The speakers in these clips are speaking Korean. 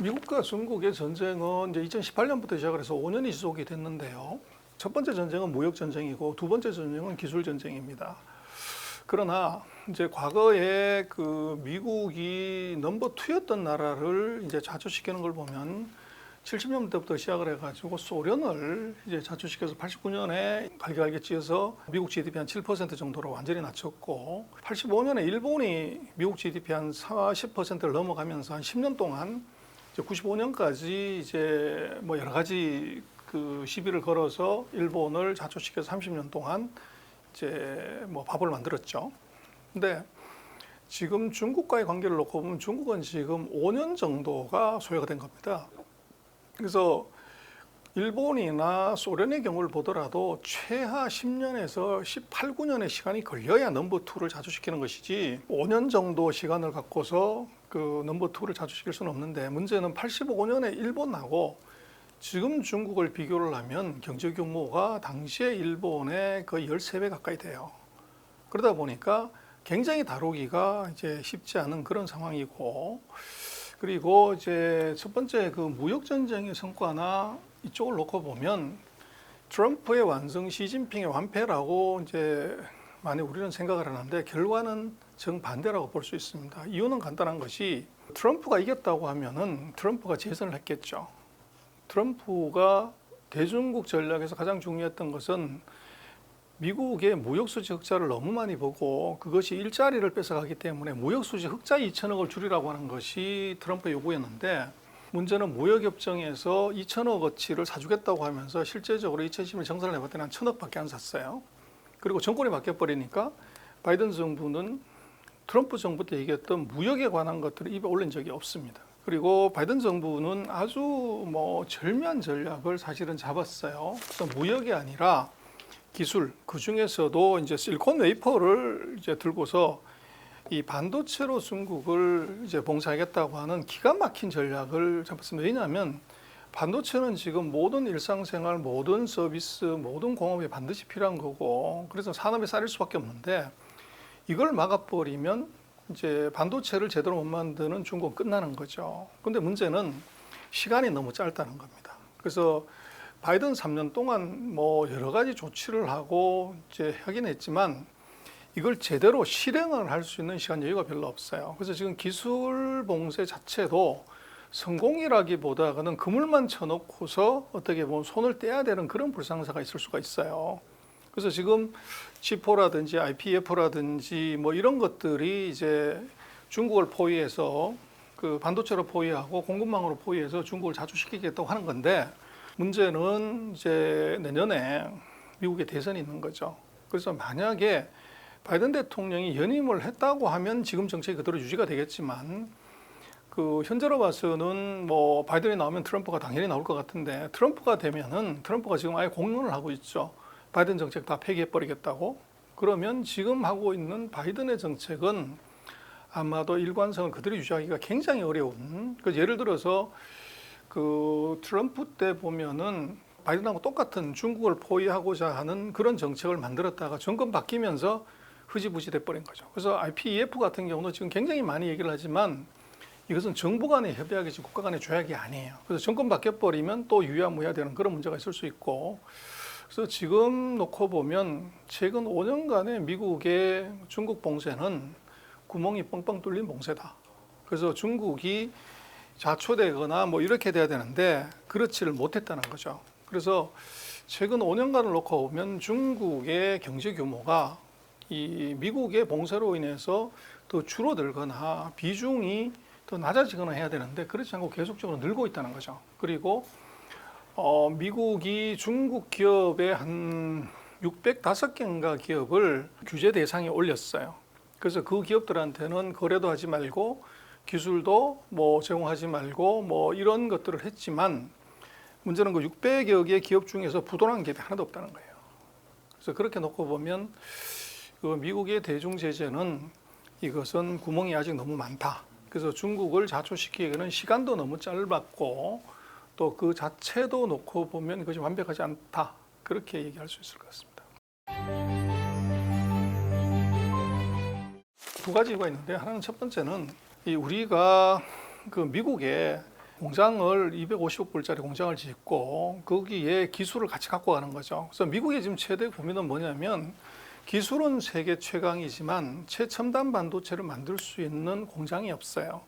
미국과 중국의 전쟁은 이제 2018년부터 시작을 해서 5년이 지속이 됐는데요. 첫 번째 전쟁은 무역 전쟁이고 두 번째 전쟁은 기술 전쟁입니다. 그러나 이제 과거에 그 미국이 넘버 투였던 나라를 이제 자초시키는 걸 보면 70년대부터 시작을 해가지고 소련을 이제 자초시켜서 89년에 갈기갈기 찌어서 미국 GDP 한 7% 정도로 완전히 낮췄고 85년에 일본이 미국 GDP 한 40%를 넘어가면서 한 10년 동안 95년까지 이제 뭐 여러 가지 그 시비를 걸어서 일본을 자초시켜서 30년 동안 이제 뭐 밥을 만들었죠. 근데 지금 중국과의 관계를 놓고 보면 중국은 지금 5년 정도가 소요가 된 겁니다. 그래서 일본이나 소련의 경우를 보더라도 최하 10년에서 18, 9년의 시간이 걸려야 넘버 투를 자주시키는 것이지 5년 정도 시간을 갖고서 그 넘버 투를 자주시킬 수는 없는데, 문제는 85년에 일본하고 지금 중국을 비교를 하면 경제 규모가 당시에 일본의 거의 13배 가까이 돼요. 그러다 보니까 굉장히 다루기가 이제 쉽지 않은 그런 상황이고, 그리고 이제 첫 번째 그 무역 전쟁의 성과나 이쪽을 놓고 보면 트럼프의 완성, 시진핑의 완패라고 이제 많이 우리는 생각을 하는데 결과는 정반대라고 볼 수 있습니다. 이유는 간단한 것이 트럼프가 이겼다고 하면은 트럼프가 재선을 했겠죠. 트럼프가 대중국 전략에서 가장 중요했던 것은 미국의 무역수지 흑자를 너무 많이 보고 그것이 일자리를 뺏어가기 때문에 무역수지 흑자 2천억을 줄이라고 하는 것이 트럼프의 요구였는데, 문제는 무역협정에서 2천억어치를 사주겠다고 하면서 실제적으로 2010년 정산을 해봤더니 한 1,000억밖에 안 샀어요. 그리고 정권이 바뀌어버리니까 바이든 정부는 트럼프 정부 때 얘기했던 무역에 관한 것들을 입에 올린 적이 없습니다. 그리고 바이든 정부는 아주 뭐 절묘한 전략을 사실은 잡았어요. 그래서 무역이 아니라 기술, 그 중에서도 이제 실리콘 웨이퍼를 이제 들고서 이 반도체로 중국을 이제 봉사하겠다고 하는 기가 막힌 전략을 잡았습니다. 왜냐하면 반도체는 지금 모든 일상생활, 모든 서비스, 모든 공업에 반드시 필요한 거고, 그래서 산업에 쌓일 수밖에 없는데 이걸 막아버리면 이제 반도체를 제대로 못 만드는 중국은 끝나는 거죠. 근데 문제는 시간이 너무 짧다는 겁니다. 그래서 바이든 3년 동안 뭐 여러 가지 조치를 하고 이제 하긴 했지만 이걸 제대로 실행을 할 수 있는 시간 여유가 별로 없어요. 그래서 지금 기술 봉쇄 자체도 성공이라기보다는 그물만 쳐놓고서 어떻게 보면 손을 떼야 되는 그런 불상사가 있을 수가 있어요. 그래서 지금 G4라든지 IPF라든지 뭐 이런 것들이 이제 중국을 포위해서 그 반도체로 포위하고 공급망으로 포위해서 중국을 자주시키겠다고 하는 건데, 문제는 이제 내년에 미국의 대선이 있는 거죠. 그래서 만약에 바이든 대통령이 연임을 했다고 하면 지금 정책이 그대로 유지가 되겠지만, 그 현재로 봐서는 뭐 바이든이 나오면 트럼프가 당연히 나올 것 같은데, 트럼프가 되면은 트럼프가 지금 아예 공론을 하고 있죠. 바이든 정책 다 폐기해 버리겠다고. 그러면 지금 하고 있는 바이든의 정책은 아마도 일관성을 그대로 유지하기가 굉장히 어려운. 그 예를 들어서 그 트럼프 때 보면은 바이든하고 똑같은 중국을 포위하고자 하는 그런 정책을 만들었다가 정권 바뀌면서 흐지부지 돼버린 거죠. 그래서 IPEF 같은 경우는 지금 굉장히 많이 얘기를 하지만 이것은 정부 간의 협약이지 국가 간의 조약이 아니에요. 그래서 정권 바뀌어버리면 또 유야무야 되는 그런 문제가 있을 수 있고, 그래서 지금 놓고 보면 최근 5년간의 미국의 중국 봉쇄는 구멍이 뻥뻥 뚫린 봉쇄다. 그래서 중국이 자초되거나 뭐 이렇게 돼야 되는데 그렇지를 못했다는 거죠. 그래서 최근 5년간을 놓고 보면 중국의 경제 규모가 이 미국의 봉쇄로 인해서 더 줄어들거나 비중이 더 낮아지거나 해야 되는데 그렇지 않고 계속적으로 늘고 있다는 거죠. 그리고 미국이 중국 기업의 한 605개인가 기업을 규제 대상에 올렸어요. 그래서 그 기업들한테는 거래도 하지 말고 기술도 뭐 제공하지 말고 뭐 이런 것들을 했지만, 문제는 그 600여 개 기업 중에서 부도난 기업이 하나도 없다는 거예요. 그래서 그렇게 놓고 보면 그 미국의 대중 제재는 이것은 구멍이 아직 너무 많다. 그래서 중국을 자초시키기에는 시간도 너무 짧았고 또 그 자체도 놓고 보면 이것이 완벽하지 않다. 그렇게 얘기할 수 있을 것 같습니다. 두 가지 이유가 있는데, 하나는 첫 번째는 이 우리가 그 미국에 공장을 250억 불짜리 공장을 짓고 거기에 기술을 같이 갖고 가는 거죠. 그래서 미국의 지금 최대 고민은 뭐냐면 기술은 세계 최강이지만 최첨단 반도체를 만들 수 있는 공장이 없어요.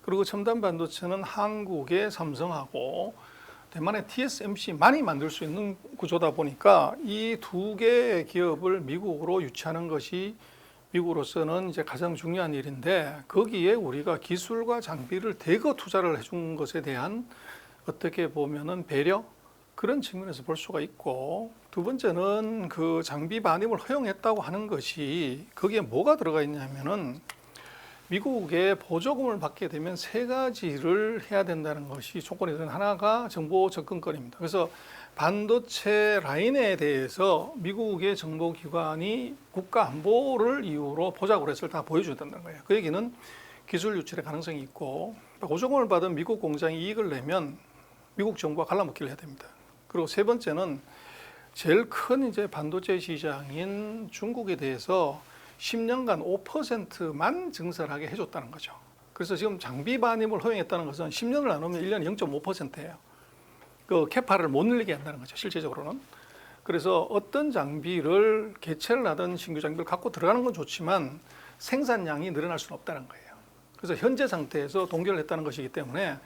그리고 첨단 반도체는 한국의 삼성하고 대만의 TSMC만이 만들 수 있는 구조다 보니까 이 두 개의 기업을 미국으로 유치하는 것이 미국으로서는 이제 가장 중요한 일인데 거기에 우리가 기술과 장비를 대거 투자를 해준 것에 대한 어떻게 보면은 배려 그런 측면에서 볼 수가 있고 두 번째는 그 장비 반입을 허용했다고 하는 것이 거기에 뭐가 들어가 있냐면은 미국의 보조금을 받게 되면 세 가지를 해야 된다는 것이 조건이 되는 하나가 정보 접근권입니다. 그래서 반도체 라인에 대해서 미국의 정보기관이 국가 안보를 이유로 보자고 해서 다 보여준다는 거예요. 그 얘기는 기술 유출의 가능성이 있고 보조금을 받은 미국 공장이 이익을 내면 미국 정부와 갈라먹기를 해야 됩니다. 그리고 세 번째는 제일 큰 이제 반도체 시장인 중국에 대해서 10년간 5%만 증설하게 해줬다는 거죠. 그래서 지금 장비 반입을 허용했다는 것은 10년을 나누면 1년에 0.5%예요. 그 캐파를 못 늘리게 한다는 거죠. 실제적으로는. 그래서 어떤 장비를 개체를 하든 신규 장비를 갖고 들어가는 건 좋지만 생산량이 늘어날 수는 없다는 거예요. 그래서 현재 상태에서 동결을 했다는 것이기 때문에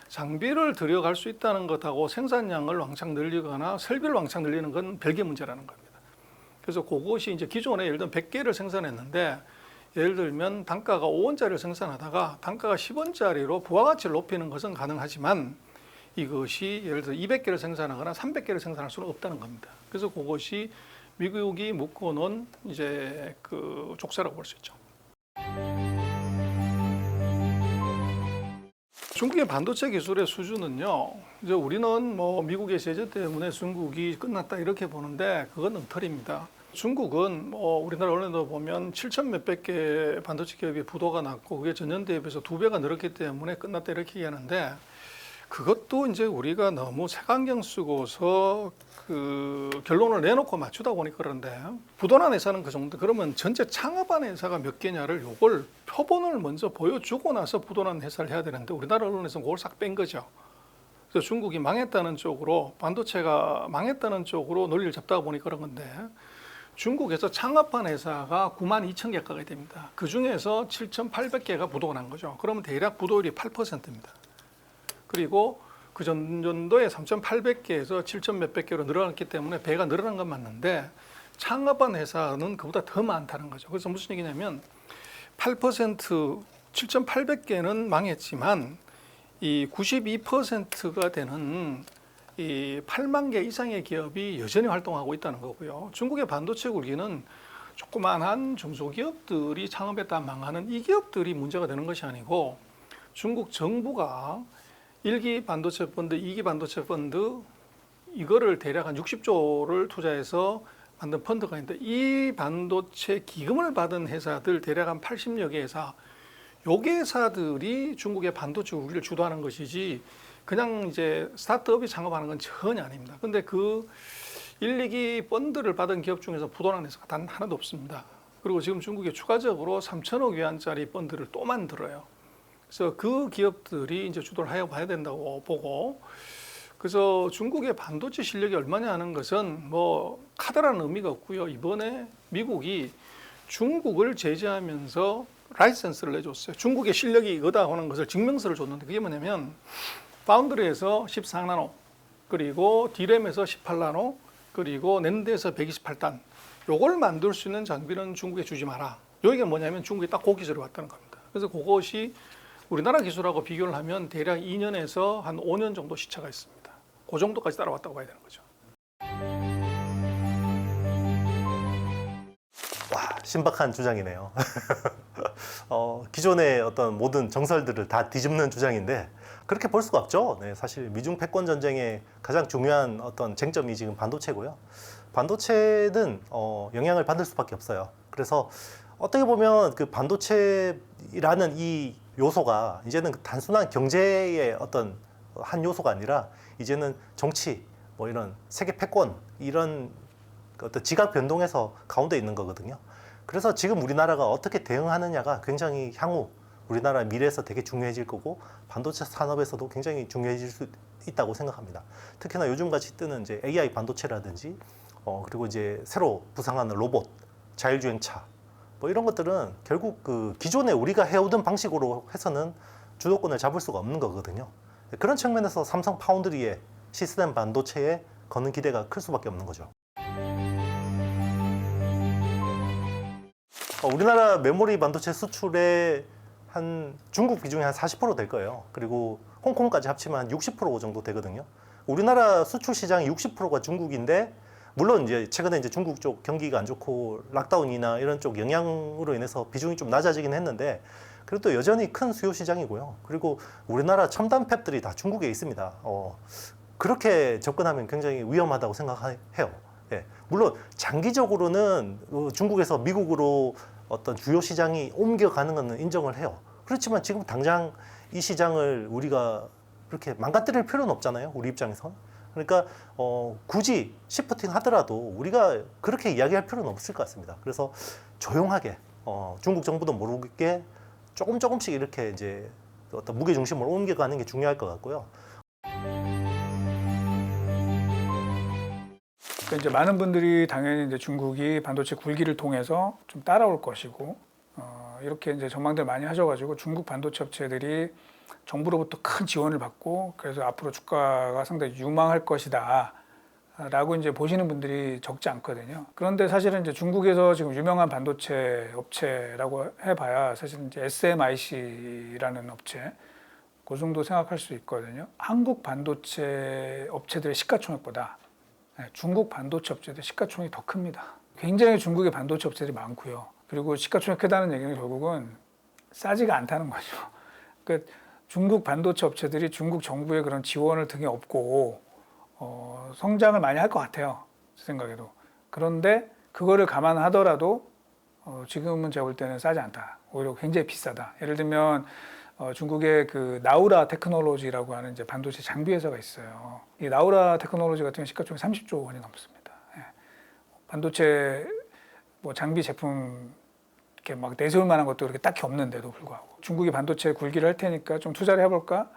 장비를 들여갈 수 있다는 것하고 생산량을 왕창 늘리거나 설비를 왕창 늘리는 건 별개 문제라는 겁니다. 그래서 그것이 이제 기존에 예를 들면 100개를 생산했는데 예를 들면 단가가 5원짜리를 생산하다가 단가가 10원짜리로 부가가치를 높이는 것은 가능하지만 이것이 예를 들어 200개를 생산하거나 300개를 생산할 수는 없다는 겁니다. 그래서 그것이 미국이 묶어놓은 이제 그 족쇄라고 볼 수 있죠. 중국의 반도체 기술의 수준은요, 이제 우리는 뭐 미국의 제재 때문에 중국이 끝났다 이렇게 보는데 그건 엉터리입니다. 중국은 뭐 우리나라 언론도 보면 7천 몇백 개 반도체 기업이 부도가 났고 그게 전년대에 비해서 2배가 늘었기 때문에 끝났다 이렇게 얘기하는데 그것도 이제 우리가 너무 색안경 쓰고서 그 결론을 내놓고 맞추다 보니까 그런데 부도난 회사는 그 정도. 그러면 전체 창업한 회사가 몇 개냐를 요걸 표본을 먼저 보여주고 나서 부도난 회사를 해야 되는데 우리나라 언론에서는 그걸 싹 뺀 거죠. 그래서 중국이 망했다는 쪽으로 반도체가 망했다는 쪽으로 논리를 잡다가 보니까 그런 건데 중국에서 창업한 회사가 9만 2천 개 가까이 됩니다. 그 중에서 7,800개가 부도가 난 거죠. 그러면 대략 부도율이 8%입니다. 그리고 그 전년도에 3,800개에서 7천 몇백 개로 늘어났기 때문에 배가 늘어난 건 맞는데 창업한 회사는 그보다 더 많다는 거죠. 그래서 무슨 얘기냐면 8% 7,800개는 망했지만 이 92%가 되는 이 8만 개 이상의 기업이 여전히 활동하고 있다는 거고요. 중국의 반도체 굴기는 조그만한 중소기업들이 창업했다 망하는 이 기업들이 문제가 되는 것이 아니고 중국 정부가 1기 반도체 펀드, 2기 반도체 펀드 이거를 대략 한 60조를 투자해서 만든 펀드가 있는데 이 반도체 기금을 받은 회사들 대략 한 80여 개 회사 요 회사들이 중국의 반도체 우위를 주도하는 것이지 그냥 이제 스타트업이 창업하는 건 전혀 아닙니다. 근데 그 1, 2기 펀드를 받은 기업 중에서 부도난 회사가 단 하나도 없습니다. 그리고 지금 중국에 추가적으로 3천억 위안짜리 펀드를 또 만들어요. 그래서 그 기업들이 이제 주도를 하여 봐야 된다고 보고, 그래서 중국의 반도체 실력이 얼마냐 하는 것은 뭐 카드라는 의미가 없고요. 이번에 미국이 중국을 제재하면서 라이센스를 내줬어요. 중국의 실력이 이거다 하는 것을 증명서를 줬는데 그게 뭐냐면 파운드리에서 14나노, 그리고 D램에서 18나노, 그리고 낸드에서 128단 요걸 만들 수 있는 장비는 중국에 주지 마라. 여기가 뭐냐면 중국이 딱 그 기술을 왔다는 겁니다. 그래서 그것이 우리나라 기술하고 비교를 하면 대략 2년에서 한 5년 정도 시차가 있습니다. 그 정도까지 따라왔다고 봐야 되는 거죠. 와, 신박한 주장이네요. 기존의 어떤 모든 정설들을 다 뒤집는 주장인데 그렇게 볼 수가 없죠. 네, 사실 미중 패권 전쟁의 가장 중요한 어떤 쟁점이 지금 반도체고요. 반도체는 영향을 받을 수밖에 없어요. 그래서 어떻게 보면 그 반도체라는 이 요소가 이제는 단순한 경제의 어떤 한 요소가 아니라 이제는 정치, 뭐 이런 세계 패권 이런 어떤 지각 변동에서 가운데 있는 거거든요. 그래서 지금 우리나라가 어떻게 대응하느냐가 굉장히 향후 우리나라 미래에서 되게 중요해질 거고 반도체 산업에서도 굉장히 중요해질 수 있다고 생각합니다. 특히나 요즘같이 뜨는 이제 AI 반도체라든지 그리고 이제 새로 부상하는 로봇, 자율주행차 뭐 이런 것들은 결국 그 기존에 우리가 해오던 방식으로 해서는 주도권을 잡을 수가 없는 거거든요. 그런 측면에서 삼성 파운드리의 시스템 반도체에 거는 기대가 클 수밖에 없는 거죠. 우리나라 메모리 반도체 수출의 한 중국 비중이 한 40% 될 거예요. 그리고 홍콩까지 합치면 한 60% 정도 되거든요. 우리나라 수출 시장이 60%가 중국인데 물론 이제 최근에 이제 중국 쪽 경기가 안 좋고 락다운이나 이런 쪽 영향으로 인해서 비중이 좀 낮아지긴 했는데 그래도 여전히 큰 수요 시장이고요. 그리고 우리나라 첨단 팹들이 다 중국에 있습니다. 그렇게 접근하면 굉장히 위험하다고 생각해요. 예. 물론 장기적으로는 중국에서 미국으로 어떤 주요 시장이 옮겨가는 것은 인정을 해요. 그렇지만 지금 당장 이 시장을 우리가 그렇게 망가뜨릴 필요는 없잖아요. 우리 입장에서. 그러니까 굳이 시프팅 하더라도 우리가 그렇게 이야기할 필요는 없을 것 같습니다. 그래서 조용하게 중국 정부도 모르게 조금씩 이렇게 이제 어떤 무게 중심을 옮겨가는 게 중요할 것 같고요. 그러니까 이제 많은 분들이 당연히 이제 중국이 반도체 굴기를 통해서 좀 따라올 것이고 이렇게 이제 전망들 많이 하셔가지고 중국 반도체 업체들이 정부로부터 큰 지원을 받고 그래서 앞으로 주가가 상당히 유망할 것이다 라고 이제 보시는 분들이 적지 않거든요. 그런데 사실은 이제 중국에서 지금 유명한 반도체 업체라고 해봐야 사실 이제 SMIC라는 업체 그 정도 생각할 수 있거든요. 한국 반도체 업체들의 시가총액보다 중국 반도체 업체들 시가총액이 더 큽니다. 굉장히 중국의 반도체 업체들이 많고요. 그리고 시가총액 크다는 얘기는 결국은 싸지가 않다는 거죠. 그러니까 중국 반도체 업체들이 중국 정부의 그런 지원을 등에 업고 성장을 많이 할 것 같아요. 제 생각에도. 그런데 그거를 감안하더라도 지금은 제가 볼 때는 싸지 않다. 오히려 굉장히 비싸다. 예를 들면 중국의 그 나우라 테크놀로지라고 하는 이제 반도체 장비 회사가 있어요. 이 나우라 테크놀로지 같은 경우 시가총액 30조 원이 넘습니다. 예. 반도체 뭐 장비 제품 이렇게 막 내세울 만한 것도 그렇게 딱히 없는데도 불구하고 중국이 반도체 굴기를 할 테니까 좀 투자를 해볼까?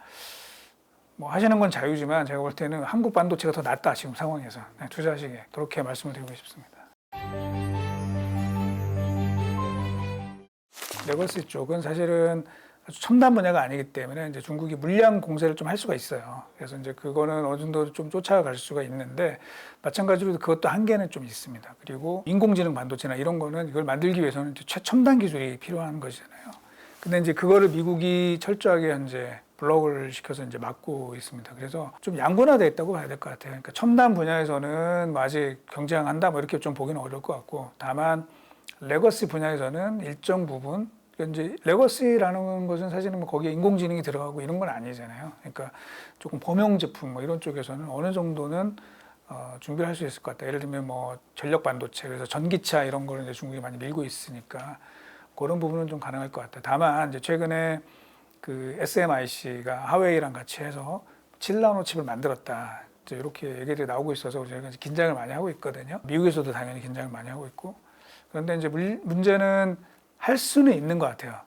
뭐 하시는 건 자유지만 제가 볼 때는 한국 반도체가 더 낫다 지금 상황에서 투자하시기에 그렇게 말씀을 드리고 싶습니다. 레거시 쪽은 사실은 아주 첨단 분야가 아니기 때문에 이제 중국이 물량 공세를 좀 할 수가 있어요. 그래서 이제 그거는 어느 정도 좀 쫓아갈 수가 있는데 마찬가지로 그것도 한계는 좀 있습니다. 그리고 인공지능 반도체나 이런 거는 이걸 만들기 위해서는 이제 최첨단 기술이 필요한 것이잖아요. 근데 이제 그거를 미국이 철저하게 현재 블록을 시켜서 이제 막고 있습니다. 그래서 좀 양분화되어 있다고 봐야 될 것 같아요. 그러니까 첨단 분야에서는 뭐 아직 경쟁한다 뭐 이렇게 좀 보기는 어려울 것 같고 다만 레거시 분야에서는 일정 부분 그러니까 이제 레거시라는 것은 사실은 뭐 거기에 인공지능이 들어가고 이런 건 아니잖아요. 그러니까 조금 범용 제품 뭐 이런 쪽에서는 어느 정도는 준비를 할 수 있을 것 같다. 예를 들면 뭐 전력 반도체 그래서 전기차 이런 거를 이제 중국이 많이 밀고 있으니까 그런 부분은 좀 가능할 것 같다. 다만 이제 최근에 그 SMIC가 하웨이랑 같이 해서 7나노 칩을 만들었다. 이제 이렇게 얘기들이 나오고 있어서 저희가 이제 긴장을 많이 하고 있거든요. 미국에서도 당연히 긴장을 많이 하고 있고. 그런데 이제 문제는 할 수는 있는 것 같아요.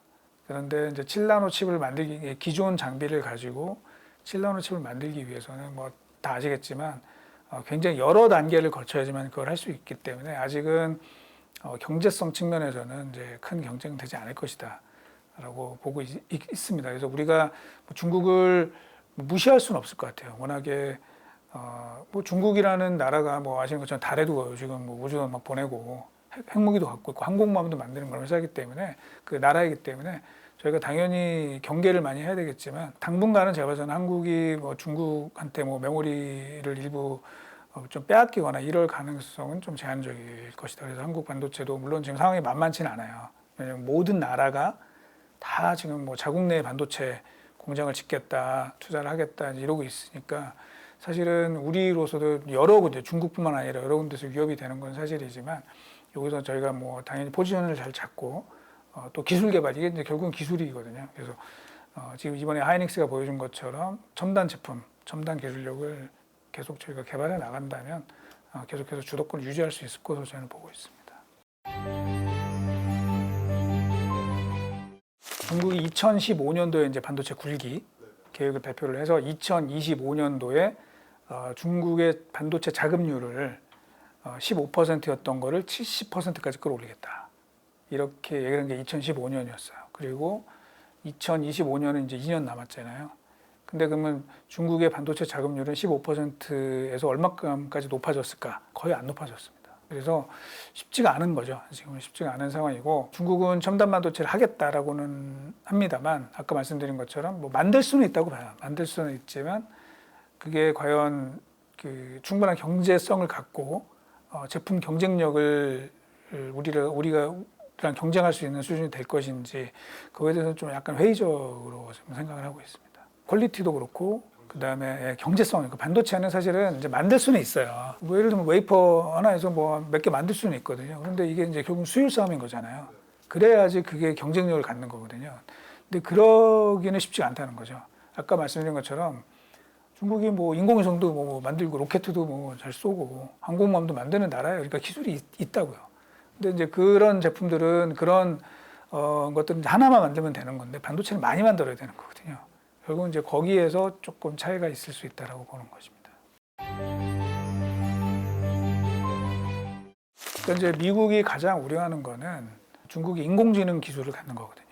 그런데 이제 7나노 칩을 만들기 기존 장비를 가지고 7나노 칩을 만들기 위해서는 뭐 다 아시겠지만 굉장히 여러 단계를 거쳐야지만 그걸 할 수 있기 때문에 아직은 경제성 측면에서는 이제 큰 경쟁은 되지 않을 것이다라고 보고 있습니다. 그래서 우리가 중국을 무시할 수는 없을 것 같아요. 워낙에 뭐 중국이라는 나라가 뭐 아시는 것처럼 달에도 지금 뭐 우주선 막 보내고 핵무기도 갖고 있고 항공모함도 만드는 그런 회사이기 때문에 그 나라이기 때문에 저희가 당연히 경계를 많이 해야 되겠지만 당분간은 제가 봐서는 한국이 뭐 중국한테 뭐 메모리를 일부 좀 빼앗기거나 이럴 가능성은 좀 제한적일 것이다. 그래서 한국 반도체도 물론 지금 상황이 만만치는 않아요. 왜냐하면 모든 나라가 다 지금 뭐 자국 내 반도체 공장을 짓겠다, 투자를 하겠다 이러고 있으니까 사실은 우리로서도 여러 군데 중국뿐만 아니라 여러 군데서 위협이 되는 건 사실이지만 여기서 저희가 뭐 당연히 포지션을 잘 잡고 또 기술 개발 이게 이제 결국은 기술이거든요. 그래서 지금 이번에 하이닉스가 보여준 것처럼 첨단 제품, 첨단 기술력을 계속 저희가 개발해 나간다면 계속해서 주도권을 유지할 수 있을 것으로 저는 보고 있습니다. 중국이 2015년도에 이제 반도체 굴기 계획을 발표를 해서 2025년도에 중국의 반도체 자금률을 15%였던 거를 70%까지 끌어올리겠다. 이렇게 얘기한 게 2015년이었어요. 그리고 2025년은 이제 2년 남았잖아요. 근데 그러면 중국의 반도체 자금률은 15%에서 얼마까지 높아졌을까? 거의 안 높아졌습니다. 그래서 쉽지가 않은 거죠. 지금은 쉽지가 않은 상황이고 중국은 첨단 반도체를 하겠다라고는 합니다만 아까 말씀드린 것처럼 뭐 만들 수는 있다고 봐요. 만들 수는 있지만 그게 과연 그 충분한 경제성을 갖고 제품 경쟁력을 우리랑 경쟁할 수 있는 수준이 될 것인지 그거에 대해서는 좀 약간 회의적으로 좀 생각을 하고 있습니다. 퀄리티도 그렇고 그다음에 경제성, 반도체는 사실은 이제 만들 수는 있어요. 뭐 예를 들면 웨이퍼 하나에서 뭐 몇 개 만들 수는 있거든요. 그런데 이게 이제 결국 수율 싸움인 거잖아요. 그래야지 그게 경쟁력을 갖는 거거든요. 근데 그러기는 쉽지 않다는 거죠. 아까 말씀드린 것처럼 중국이 뭐 인공위성도 뭐 만들고 로켓도 뭐 잘 쏘고 항공모함도 만드는 나라예요. 그러니까 기술이 있다고요. 근데 이제 그런 제품들은 그런 것들은 하나만 만들면 되는 건데 반도체는 많이 만들어야 되는 거거든요. 결국은 이제 거기에서 조금 차이가 있을 수 있다라고 보는 것입니다. 그러니까 이제 미국이 가장 우려하는 거는 중국이 인공지능 기술을 갖는 거거든요.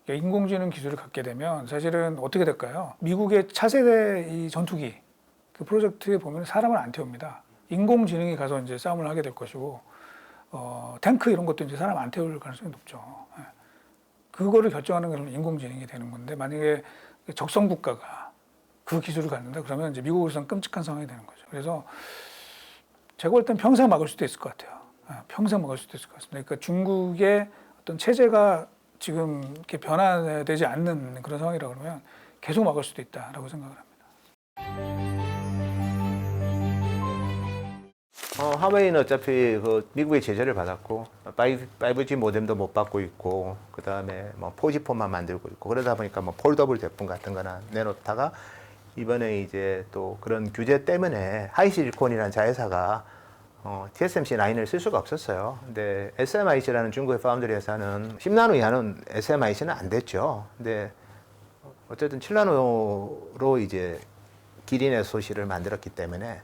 그러니까 인공지능 기술을 갖게 되면 사실은 어떻게 될까요? 미국의 차세대 이 전투기 그 프로젝트에 보면 사람을 안 태웁니다. 인공지능이 가서 이제 싸움을 하게 될 것이고 탱크 이런 것도 이제 사람 안 태울 가능성이 높죠. 그거를 결정하는 건 인공지능이 되는 건데 만약에 적성 국가가 그 기술을 갖는다 그러면 이제 미국으로서는 끔찍한 상황이 되는 거죠. 그래서 제가 볼 땐 평생 막을 수도 있을 것 같아요. 평생 막을 수도 있을 것 같습니다. 그러니까 중국의 어떤 체제가 지금 이렇게 변화되지 않는 그런 상황이라 그러면 계속 막을 수도 있다라고 생각을 합니다. 하웨이는 어차피 그 미국의 제재를 받았고 5G 모뎀도 못 받고 있고 그 다음에 뭐 4G폰만 만들고 있고 그러다 보니까 뭐 폴더블 제품 같은 거나 내놓다가 이번에 이제 또 그런 규제 때문에 하이실리콘이라는 자회사가 TSMC 라인을 쓸 수가 없었어요. 근데 SMIC라는 중국의 파운드리 회사는 10나노 이하는 SMIC는 안 됐죠. 근데 어쨌든 7나노로 이제 기린의 소시를 만들었기 때문에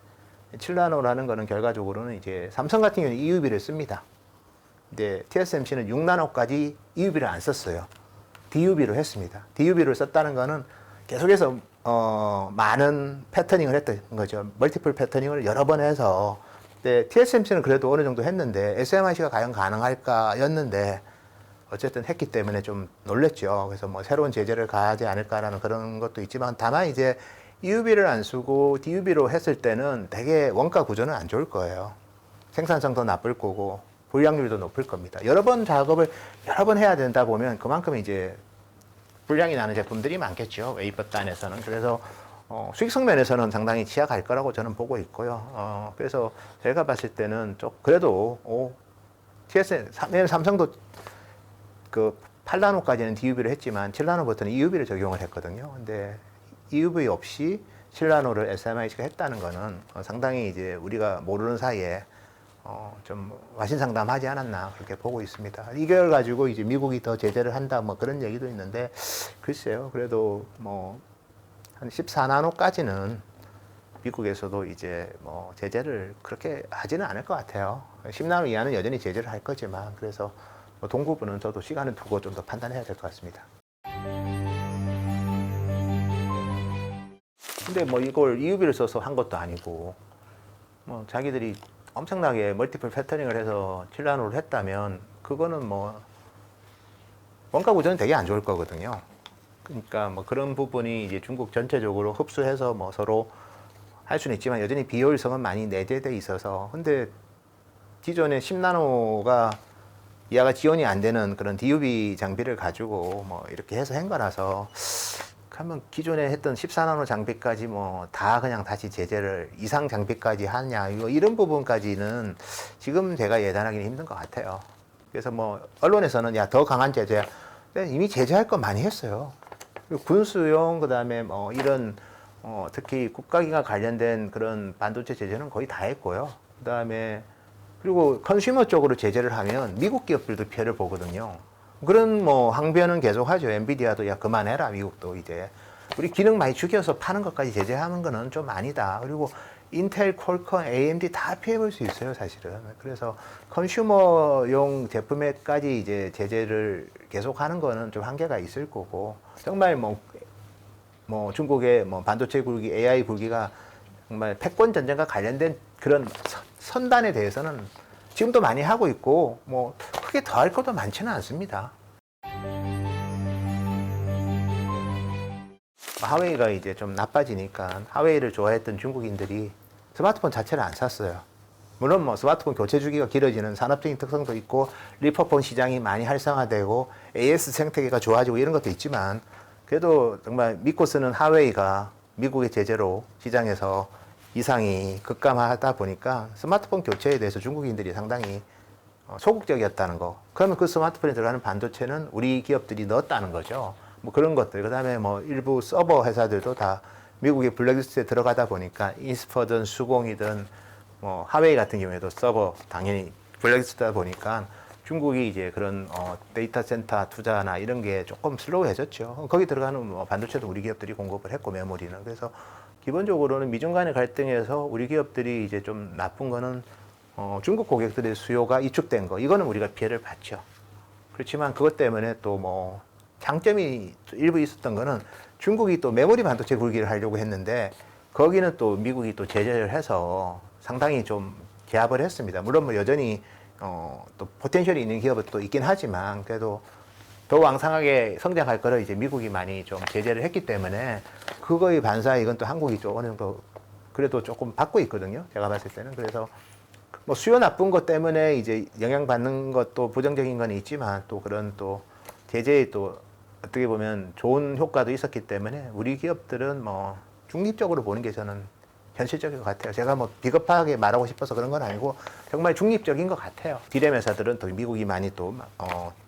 7나노라는 거는 결과적으로는 이제 삼성 같은 경우는 EUV를 씁니다. 근데 TSMC는 6나노까지 EUV를 안 썼어요. DUV로 했습니다. DUV를 썼다는 거는 계속해서 많은 패터닝을 했던 거죠. 멀티플 패터닝을 여러 번 해서 근데 TSMC는 그래도 어느 정도 했는데 SMIC가 과연 가능할까였는데 어쨌든 했기 때문에 좀 놀랬죠. 그래서 뭐 새로운 제재를 가하지 않을까라는 그런 것도 있지만 다만 이제 EUV를 안 쓰고 DUV로 했을 때는 되게 원가 구조는 안 좋을 거예요. 생산성도 나쁠 거고 불량률도 높을 겁니다. 여러 번 작업을 여러 번 해야 된다 보면 그만큼 이제 불량이 나는 제품들이 많겠죠. 웨이퍼 단에서는. 그래서 수익성 면에서는 상당히 취약할 거라고 저는 보고 있고요. 그래서 제가 봤을 때는 좀 그래도 TSM, 삼성도 그 8나노까지는 DUV를 했지만 7나노부터는 EUV를 적용을 했거든요. 근데 EUV 없이 7나노를 SMIC가 했다는 거는 상당히 이제 우리가 모르는 사이에 좀 와신상담하지 않았나 그렇게 보고 있습니다. 이걸 가지고 이제 미국이 더 제재를 한다 뭐 그런 얘기도 있는데 글쎄요. 그래도 뭐 한 14나노까지는 미국에서도 이제 뭐 제재를 그렇게 하지는 않을 것 같아요. 10나노 이하는 여전히 제재를 할 거지만 그래서 뭐 동부분은 저도 시간을 두고 좀 더 판단해야 될 것 같습니다. 근데 뭐 이걸 EUV를 써서 한 것도 아니고 뭐 자기들이 엄청나게 멀티플 패터닝을 해서 7나노를 했다면 그거는 뭐 원가 구조는 되게 안 좋을 거거든요. 그러니까 뭐 그런 부분이 이제 중국 전체적으로 흡수해서 뭐 서로 할 수는 있지만 여전히 비효율성은 많이 내재돼 있어서 근데 기존에 10나노가 이하가 지원이 안 되는 그런 DUV 장비를 가지고 뭐 이렇게 해서 한 거라서 그러면 기존에 했던 14나노 장비까지 뭐 다 그냥 다시 제재를 이상 장비까지 하냐 이런 부분까지는 지금 제가 예단하기는 힘든 것 같아요. 그래서 뭐 언론에서는 야 더 강한 제재야. 근데 이미 제재할 거 많이 했어요. 군수용 그다음에 뭐 이런 특히 국가기관 관련된 그런 반도체 제재는 거의 다 했고요. 그다음에 그리고 컨슈머 쪽으로 제재를 하면 미국 기업들도 피해를 보거든요. 그런 뭐 항변은 계속하죠. 엔비디아도 야 그만해라, 미국도 이제 우리 기능 많이 죽여서 파는 것까지 제재하는 거는 좀 아니다. 그리고 인텔, 퀄컴, AMD 다 피해볼 수 있어요, 사실은. 그래서 컨슈머용 제품에까지 이제 제재를 계속하는 거는 좀 한계가 있을 거고, 정말 뭐 중국의 뭐 반도체 굴기, AI 굴기가 정말 패권 전쟁과 관련된 그런 선단에 대해서는 지금도 많이 하고 있고, 뭐 크게 더 할 것도 많지는 않습니다. 하웨이가 이제 좀 나빠지니까 하웨이를 좋아했던 중국인들이 스마트폰 자체를 안 샀어요. 물론 뭐 스마트폰 교체 주기가 길어지는 산업적인 특성도 있고 리퍼폰 시장이 많이 활성화되고 AS 생태계가 좋아지고 이런 것도 있지만, 그래도 정말 믿고 쓰는 하웨이가 미국의 제재로 시장에서 이상이 급감하다 보니까 스마트폰 교체에 대해서 중국인들이 상당히 소극적이었다는 거. 그러면 그 스마트폰에 들어가는 반도체는 우리 기업들이 넣었다는 거죠. 뭐 그런 것들. 그다음에 뭐 일부 서버 회사들도 다 미국의 블랙리스트에 들어가다 보니까 인스퍼든 수공이든 뭐 하웨이 같은 경우에도 서버 당연히 블랙리스트다 보니까 중국이 이제 그런 데이터 센터 투자나 이런 게 조금 슬로우해졌죠. 거기 들어가는 뭐 반도체도 우리 기업들이 공급을 했고 메모리는. 그래서 기본적으로는 미중 간의 갈등에서 우리 기업들이 이제 좀 나쁜 거는 중국 고객들의 수요가 이축된 거. 이거는 우리가 피해를 봤죠. 그렇지만 그것 때문에 또 뭐 장점이 일부 있었던 거는 중국이 또 메모리 반도체 굴기를 하려고 했는데 거기는 또 미국이 또 제재를 해서 상당히 좀 제압을 했습니다. 물론 뭐 여전히 또 포텐셜이 있는 기업은 또 있긴 하지만 그래도 더 왕성하게 성장할 거를 이제 미국이 많이 좀 제재를 했기 때문에 그거의 반사 이건 또 한국이 좀 어느 정도 그래도 조금 받고 있거든요. 제가 봤을 때는. 그래서 뭐 수요 나쁜 것 때문에 이제 영향받는 것도 부정적인 건 있지만 또 그런 또 제재에 또 어떻게 보면 좋은 효과도 있었기 때문에 우리 기업들은 뭐 중립적으로 보는 게 저는 현실적인 것 같아요. 제가 뭐 비겁하게 말하고 싶어서 그런 건 아니고 정말 중립적인 것 같아요. 디램 회사들은 또 미국이 많이 또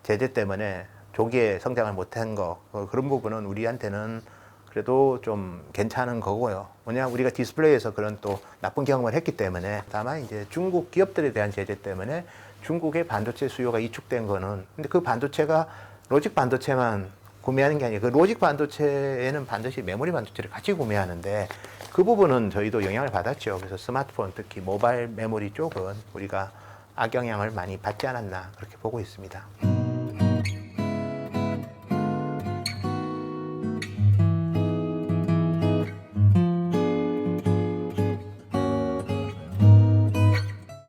제재 때문에 조기에 성장을 못한 거 그런 부분은 우리한테는 그래도 좀 괜찮은 거고요. 뭐냐 우리가 디스플레이에서 그런 또 나쁜 경험을 했기 때문에 다만 이제 중국 기업들에 대한 제재 때문에 중국의 반도체 수요가 이축된 거는 근데 그 반도체가 로직 반도체만 구매하는 게 아니고 그 로직 반도체에는 반드시 메모리 반도체를 같이 구매하는데 그 부분은 저희도 영향을 받았죠. 그래서 스마트폰 특히 모바일 메모리 쪽은 우리가 악영향을 많이 받지 않았나 그렇게 보고 있습니다.